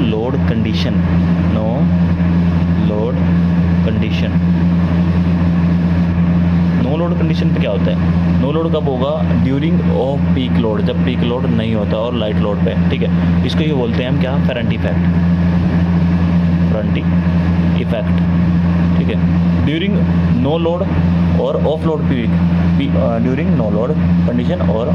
Load condition, no load condition. No load condition पे क्या होता है? नो लोड कब होगा? ड्यूरिंग ऑफ पीक लोड, जब पीक लोड नहीं होता और लाइट लोड पे, ठीक है। इसको ये बोलते हैं हम क्या? फेरेंटी इफेक्ट, फेरेंटी इफेक्ट, ठीक है। ड्यूरिंग नो लोड और off load peak, during no load condition और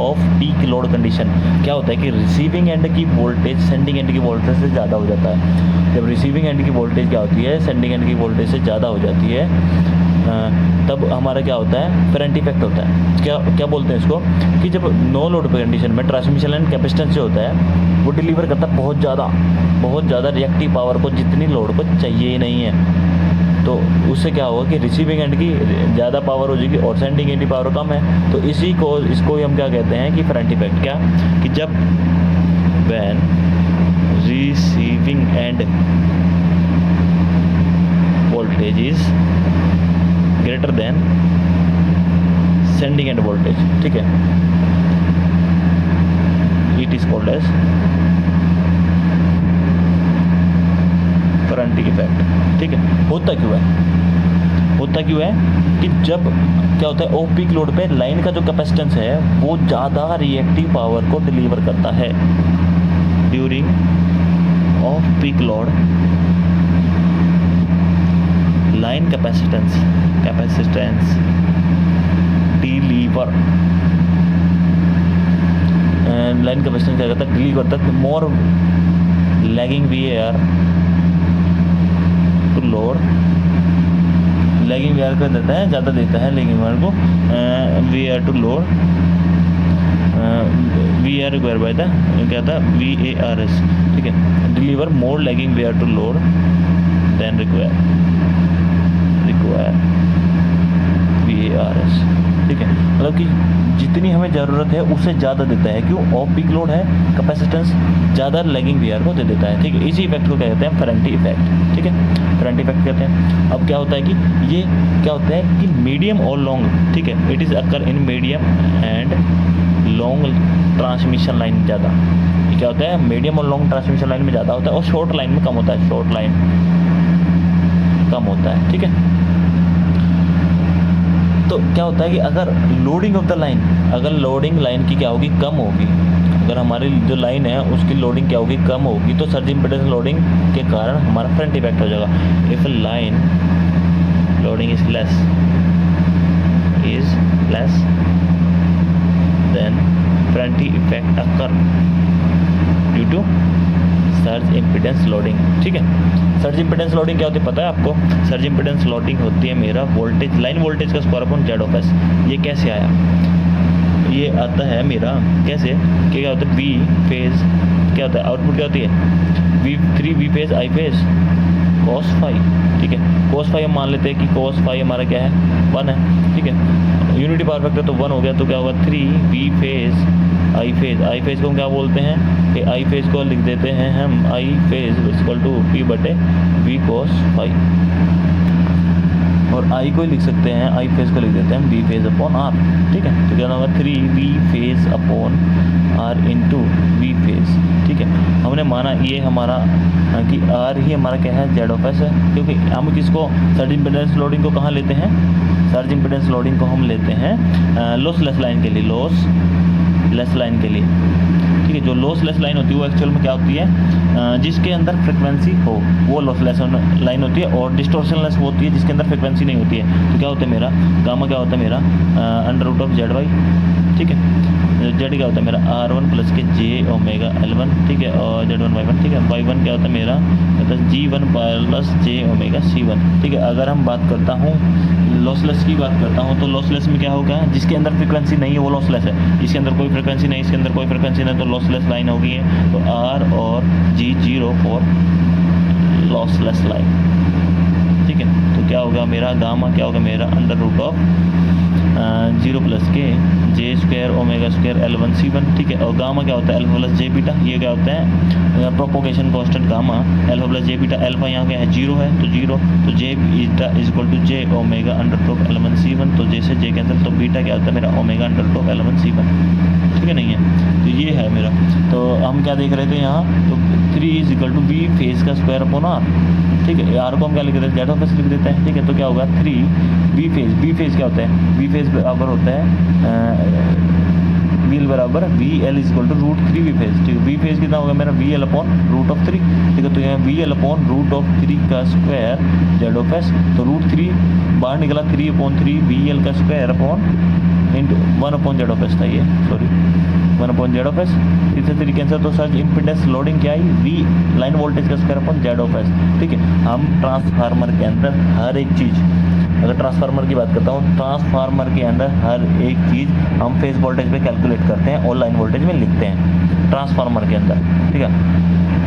ऑफ पीक लोड कंडीशन क्या होता है कि रिसीविंग एंड की वोल्टेज सेंडिंग एंड की वोल्टेज से ज़्यादा हो जाता है। जब रिसीविंग एंड की वोल्टेज क्या होती है? सेंडिंग एंड की वोल्टेज से ज़्यादा हो जाती है, तब हमारा क्या होता है? फेरेंटी इफेक्ट होता है। क्या बोलते हैं इसको कि जब नो लोड पे कंडीशन में ट्रांसमिशन लाइन कैपेसिटेंस जो होता है वो डिलीवर करता है बहुत ज़्यादा रिएक्टिव पावर को, जितनी लोड को चाहिए ही नहीं है। तो उससे क्या होगा कि रिसीविंग एंड की ज़्यादा पावर हो जाएगी और सेंडिंग एंड की पावर कम है। तो इसको हम क्या कहते हैं कि फेरेंटी इफेक्ट। क्या कि जब when receiving end voltage is greater than sending end voltage, ठीक है, it is called as Ferranti effect, ठीक है। होता क्यों है कि जब क्या होता है ऑफ पीक लोड पे लाइन का जो कैपेसिटेंस है वो ज़्यादा रिएक्टिव पावर को डिलीवर करता है। During off peak load line capacitance deliver, line capacitance क्या करता है? डिलीवर तक more lagging VAR to load, lagging VAR कर देता है, ज़्यादा देता है लैगिंग VAR को, VAR to load, VAR require by the क्या था? VARS, ठीक है। Deliver more lagging VAR to load then require VARS, ठीक है। मतलब कि जितनी हमें ज़रूरत है उससे ज़्यादा देता है। क्यों? ऑफ पीक लोड है, कैपेसिटेंस ज़्यादा लैगिंग VAR को दे देता है, ठीक है। इसी इफेक्ट को क्या कहते हैं? फेरेंटी इफेक्ट, ठीक है, फेरेंटी इफेक्ट कहते हैं। अब क्या होता है कि ये क्या होता है कि मीडियम और लॉन्ग, ठीक है, it is occur in medium and long transmission line ज़्यादा। ये क्या होता है? मीडियम और लॉन्ग ट्रांसमिशन लाइन में ज़्यादा होता है और शॉर्ट लाइन में कम होता है, शॉर्ट लाइन कम होता है, ठीक है। तो क्या होता है कि अगर लोडिंग ऑफ द लाइन, अगर लोडिंग लाइन की क्या होगी? कम होगी। अगर हमारी जो लाइन है उसकी लोडिंग क्या होगी? कम होगी। तो सर्ज इम्पीडेंस लोडिंग के कारण हमारा फेरेंटी इफेक्ट हो जाएगा। If line loading is less than Ferranti effect occur due to surge impedance loading, ठीक है। सर्ज इम्पीडेंस लोडिंग क्या होती है पता है आपको? सर्ज इम्पीडेंस लोडिंग होती है मेरा वोल्टेज, लाइन वोल्टेज का square upon Z of S। ये कैसे आया? ये आता है मेरा कैसे कि क्या होता है? V फेज क्या होता है? आउटपुट क्या होती है? V phase I phase cos phi, ठीक है। cos फाई हम मान लेते हैं कि cos फाई हमारा क्या है? 1 है, ठीक है। यूनिटी पावर फैक्टर तो 1 हो गया, तो क्या होगा? 3 V फेज I फेज को हम क्या बोलते हैं कि I फेज को लिख देते हैं हम I phase equal to P बटे V cos फाई, और I को लिख सकते हैं, I फेज को लिख देते हैं हम V फेज अपॉन R, ठीक है। तो क्या होगा? 3V phase upon R into V phase, ठीक है। हमने माना ये हमारा कि R ही हमारा क्या है? Z ऑफ S है, क्योंकि हम किसको सर्ज इम्पीडेंस लोडिंग को कहाँ लेते हैं? सर्ज इम्पीडेंस लोडिंग को हम लेते हैं लॉसलेस लाइन के लिए, लॉसलेस लाइन के लिए, ठीक है। जो लॉसलेस लाइन होती है वो एक्चुअल में क्या होती है? जिसके अंदर फ्रिक्वेंसी हो वो लॉसलेस लाइन होती है, और डिस्टॉर्शनलेस वो होती है जिसके अंदर फ्रिक्वेंसी नहीं होती है। तो क्या होता है मेरा गामा? क्या होता है मेरा? अंडर रूट ऑफ ZY, ठीक है। Z क्या होता है मेरा? R1 प्लस के J ओमेगा L1, ठीक है, और Z1 Y1, ठीक है। Y1 क्या होता है मेरा? G1 plus J omega C1, ठीक है। अगर हम बात करता हूँ लॉसलेस की बात करता हूँ, तो लॉसलेस में क्या होगा? जिसके अंदर फ्रिक्वेंसी नहीं है वो लॉसलेस है, इसके अंदर कोई फ्रिक्वेंसी नहीं, इसके अंदर कोई फ्रिक्वेंसी नहीं, तो लॉसलेस लाइन होगी है। तो R और G 0 फॉर लॉसलेस लाइन, ठीक है। तो क्या होगा मेरा गामा? क्या होगा मेरा? अंडर रूट ऑफ 0 प्लस के J square omega square L1 C1, ठीक है। और गामा क्या होता है? Alpha plus J beta. ये क्या होता है? Propagation constant gamma alpha plus J beta, alpha यहाँ क्या है 0 है तो 0, तो J beta is equal to J omega under root of L1 C1, तो जे से जे कैंसिल, तो बीटा क्या होता है मेरा omega under root of L1 C1, ठीक है नहीं है। तो ये है मेरा, तो हम क्या देख रहे थे यहाँ, तो 3 is equal to B phase का स्क्वायर अपॉन आर, ठीक है। आर को हम क्या लिख देते हैं, जेड ऑफ एस लिख देते हैं, ठीक है। तो क्या होगा 3 बी फेज क्या होता है, बी फेज बराबर होता है वी एल बराबर V L is equal to root 3 V phase, ठीक है। वी फेज कितना होगा मेरा V L upon root of 3, ठीक है। तो यहाँ V L upon root of 3 का स्क्वायर जेड ऑफ एस, तो रूट 3 बाहर निकला 3/3 वी एल का square upon into 1 Z of S था, ये सॉरी 1 जेड ऑफ एस, इससे 3 कैंसर, तो सर्ज इम्पीडेंस लोडिंग क्या आई, वी लाइन वोल्टेज का square upon Z of S, ठीक है। हम ट्रांसफार्मर के अंदर हर एक चीज़, अगर ट्रांसफार्मर की बात करता हूँ, ट्रांसफार्मर के अंदर हर एक चीज़ हम फेज वोल्टेज पे कैलकुलेट करते हैं और लाइन वोल्टेज में लिखते हैं ट्रांसफार्मर के अंदर, ठीक है।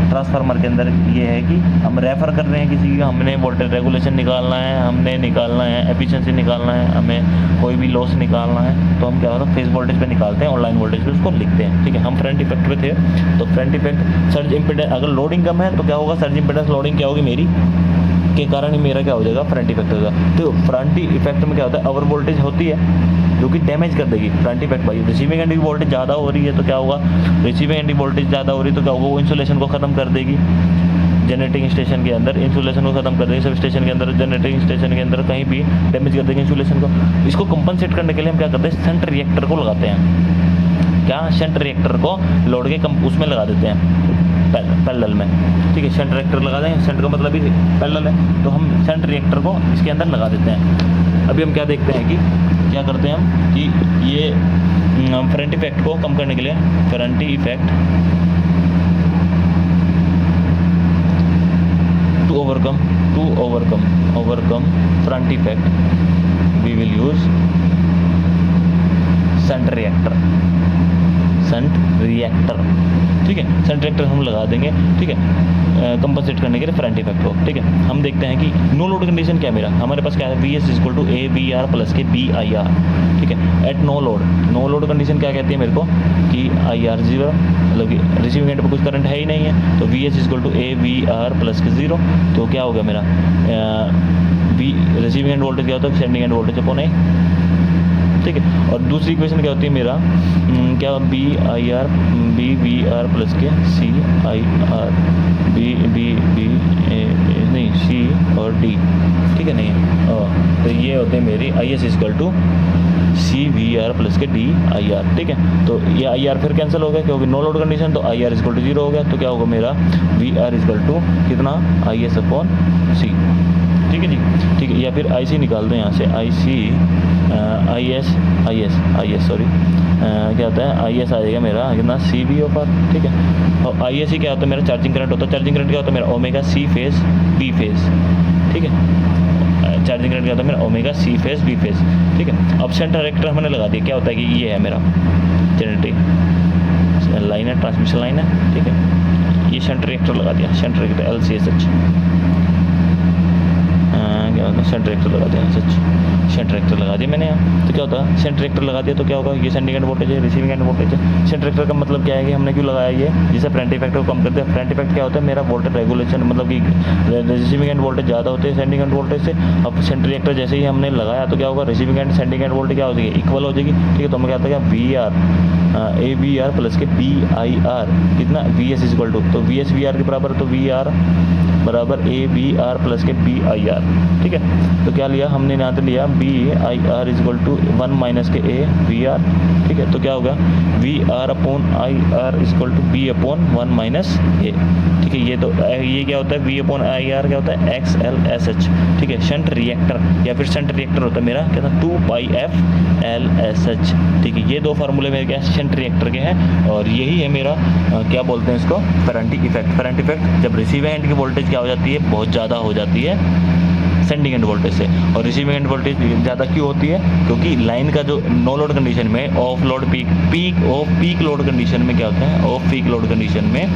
ट्रांसफार्मर के अंदर ये है कि हम रेफर कर रहे हैं किसी का, हमने वोल्टेज रेगुलेशन निकालना है, हमने निकालना है एफिशिएंसी निकालना है, हमें कोई भी लॉस निकालना है, तो हम क्या होता है फेज वोल्टेज पे निकालते हैं और लाइन वोल्टेज पे उसको लिखते हैं, ठीक है। हम फ्रंट इफेक्ट पे थे, तो फ्रंट इफेक्ट सर्ज इम्पीडेंस, अगर लोडिंग कम है तो क्या होगा, सर्ज इम्पीडेंस लोडिंग क्या होगी मेरी के कारण ही मेरा क्या हो जाएगा, फ्रंट इफेक्ट होगा। तो फ्रंट इफेक्ट में क्या होता है, ओवर वोल्टेज होती है जो कि डैमेज कर देगी फ्रंट इफेक्ट भाई। रिसीविंग एंड की वोल्टेज ज़्यादा हो रही है तो क्या होगा, रिसीविंग एंड की वोल्टेज ज़्यादा हो रही है तो क्या होगा, वो इंसुलेशन को ख़त्म कर देगी जनरेटिंग स्टेशन के अंदर, इंसुलेशन को खत्म कर देगी सब स्टेशन के अंदर, जनरेटिंग स्टेशन के अंदर कहीं भी डैमेज कर देगी इंसुलेशन को। इसको कंपनसेट करने के लिए हम क्या करते हैं, शंट रिएक्टर को लगाते हैं, क्या शंट रिएक्टर को लोड के उसमें लगा देते हैं पैरेलल में, ठीक है। शंट रिएक्टर लगा देंगे, शंट का मतलब ही पैरेलल है, तो हम शंट रिएक्टर को इसके अंदर लगा देते हैं। अभी हम क्या देखते हैं कि क्या करते हैं हम कि ये फ्रंट इफेक्ट को कम करने के लिए, front effect to overcome front effect we will use shunt reactor, ठीक है। शंट रिएक्टर हम लगा देंगे, ठीक है, कंपनसेट करने के लिए फ्रंट इफेक्ट को, ठीक है। हम देखते हैं कि नो लोड कंडीशन क्या है मेरा, हमारे पास क्या है, V S equal to A V R plus के बी आई आर, ठीक है। एट नो लोड कंडीशन क्या कहती है मेरे को कि आई आर 0, मतलब कि रिसीविंग एंड पर कुछ करंट है ही नहीं है, तो V S equal to A V R plus के 0, तो क्या होगा मेरा वी रिसीविंग एंड वोल्टेज क्या होता है, सेंडिंग एंड वोल्टेज अपॉन ए, ठीक है। और दूसरी इक्वेशन क्या होती है मेरा, क्या B I R B V R plus के C I R B B B नहीं सी और डी, ठीक है नहीं है। तो ये होते हैं मेरी I S equal to C V R plus के डी आई आर, ठीक है। तो ये आई आर फिर कैंसिल हो गया क्योंकि नो लोड कंडीशन, तो आई आर इक्वल टू 0 हो गया, तो क्या होगा मेरा वी आर इक्वल टू कितना आई एस अपॉन सी, ठीक है जी, ठीक है। या फिर आई सी निकाल दें यहाँ से, आई सी आई एस सॉरी क्या होता है, आई एस आ जाएगा मेरा कितना सी बी ओ पर, ठीक है। और आई एस सी क्या होता है मेरा, चार्जिंग करंट होता है, चार्जिंग करंट क्या होता है मेरा omega C phase B phase, ठीक है। चार्जिंग करंट क्या होता है मेरा omega C phase B phase, ठीक है। अब शंट रिएक्टर हमने लगा दिया, क्या होता है कि ये है मेरा जनरेटिंग लाइन है, ट्रांसमिशन लाइन है, ठीक है। ये शंट रिएक्टर लगा दिया, shunt reactor L C S H, क्या होता है शंट रिएक्टर लगा दिया, सच शंट रिएक्टर लगा दिया मैंने यहाँ, तो क्या होता है शंट रिएक्टर लगा दिया तो क्या होगा, ये सेंडिंग एंड वोल्टेज है, रिसीविंग एंड वोल्टेज है। शंट रिएक्टर का मतलब क्या है कि हमने क्यों लगाया ये, जिससे फ्रंट इफेक्ट को कम करते हैं। फ्रंट इफेक्ट क्या होता है मेरा वोल्टेज रेगुलेशन, मतलब कि रिसीविंग एंड वोल्टेज ज़्यादा होते हैं सेंडिंग एंड वोल्टेज से। अब शंट रिएक्टर जैसे ही हमने लगाया तो क्या होगा, receiving end sending end voltage क्या हो जाएगी, इक्वल हो जाएगी, ठीक है। तो हमें क्या होता है V R A V R plus के बी आई आर कितना वी एस इक्वल टू, तो वी एस वी आर के बराबर, तो वी आर बराबर ए वी आर प्लस के बी आई आर, ठीक है। तो क्या लिया हमने यहाँ पे लिया B I R equal to 1 minus के ए वी आर, ठीक है। तो क्या होगा V R upon I R equal to B upon 1 minus ए, ठीक है। ये तो ये क्या होता है वी अपॉन आई आर क्या होता है एक्स एल एस एच, ठीक है। शंट रिएक्टर या फिर शंट रिएक्टर होता है मेरा क्या था 2 पाई एफ एल एस एच, ठीक है। ये दो फार्मूले मेरे क्या शंट रिएक्टर के हैं और यही है मेरा क्या बोलते हैं इसको, फेरेंटी इफेक्ट। फेरेंटी इफेक्ट जब रिसीविंग एंड की वोल्टेज क्या हो जाती है, बहुत ज़्यादा हो जाती है सेंडिंग एंड वोल्टेज से, और रिसीविंग एंड वोल्टेज ज़्यादा क्यों होती है, क्योंकि लाइन का जो नो लोड कंडीशन में of load peak load condition में क्या होता है, ऑफ पीक लोड कंडीशन में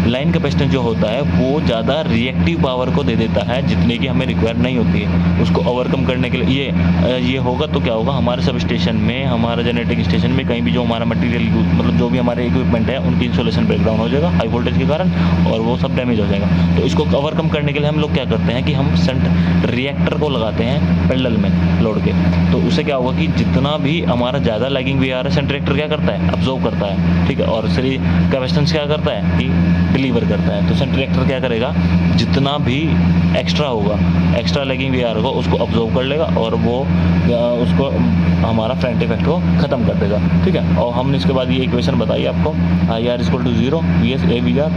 लाइन कैपेसिटेंस जो होता है वो ज़्यादा रिएक्टिव पावर को दे देता है जितने की हमें रिक्वायर नहीं होती है। उसको ओवरकम करने के लिए ये होगा तो क्या होगा, हमारे सब स्टेशन में, हमारा जनरेटिंग स्टेशन में कहीं भी जो हमारा मटेरियल मतलब जो भी हमारे इक्विपमेंट है उनकी इंसुलेशन ब्रेकडाउन हो जाएगा हाई वोल्टेज के कारण, और वो सब डैमेज हो जाएगा। तो इसको ओवरकम करने के लिए हम लोग क्या करते हैं कि हम शंट रिएक्टर को लगाते हैं पैरेलल में लोड के। तो उससे क्या होगा कि जितना भी हमारा ज़्यादा लैगिंग वी आ रहा है, शंट रिएक्टर क्या करता है, अब्जॉर्ब करता है, ठीक है, और सीरीज कैपेसिटेंस क्या करता है कि डिलीवर करता है। तो शंट रिएक्टर क्या करेगा, जितना भी एक्स्ट्रा होगा, एक्स्ट्रा लैगिंग वी आर होगा उसको अब्जॉर्ब कर लेगा और वो उसको हमारा फ्रंट इफेक्ट को ख़त्म कर देगा, ठीक है। और हमने इसके बाद ये इक्वेशन बताई आपको, I R equal to 0 V S A V R,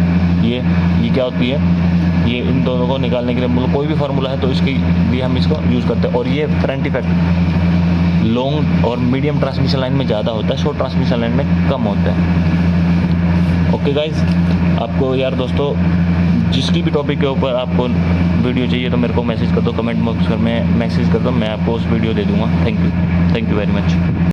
ये क्या होती है, ये इन दोनों को निकालने के लिए मतलब कोई भी फार्मूला है तो इसके लिए हम इसको यूज़ करते हैं। और ये फ्रंट इफेक्ट लॉन्ग और मीडियम ट्रांसमिशन लाइन में ज़्यादा होता है, शॉर्ट ट्रांसमिशन लाइन में कम होता है। ओके गाइज, आपको यार दोस्तों जिसकी भी टॉपिक के ऊपर आपको वीडियो चाहिए तो मेरे को मैसेज कर दो, कमेंट बॉक्स में मैसेज कर दो, मैं आपको उस वीडियो दे दूँगा। Thank you very much.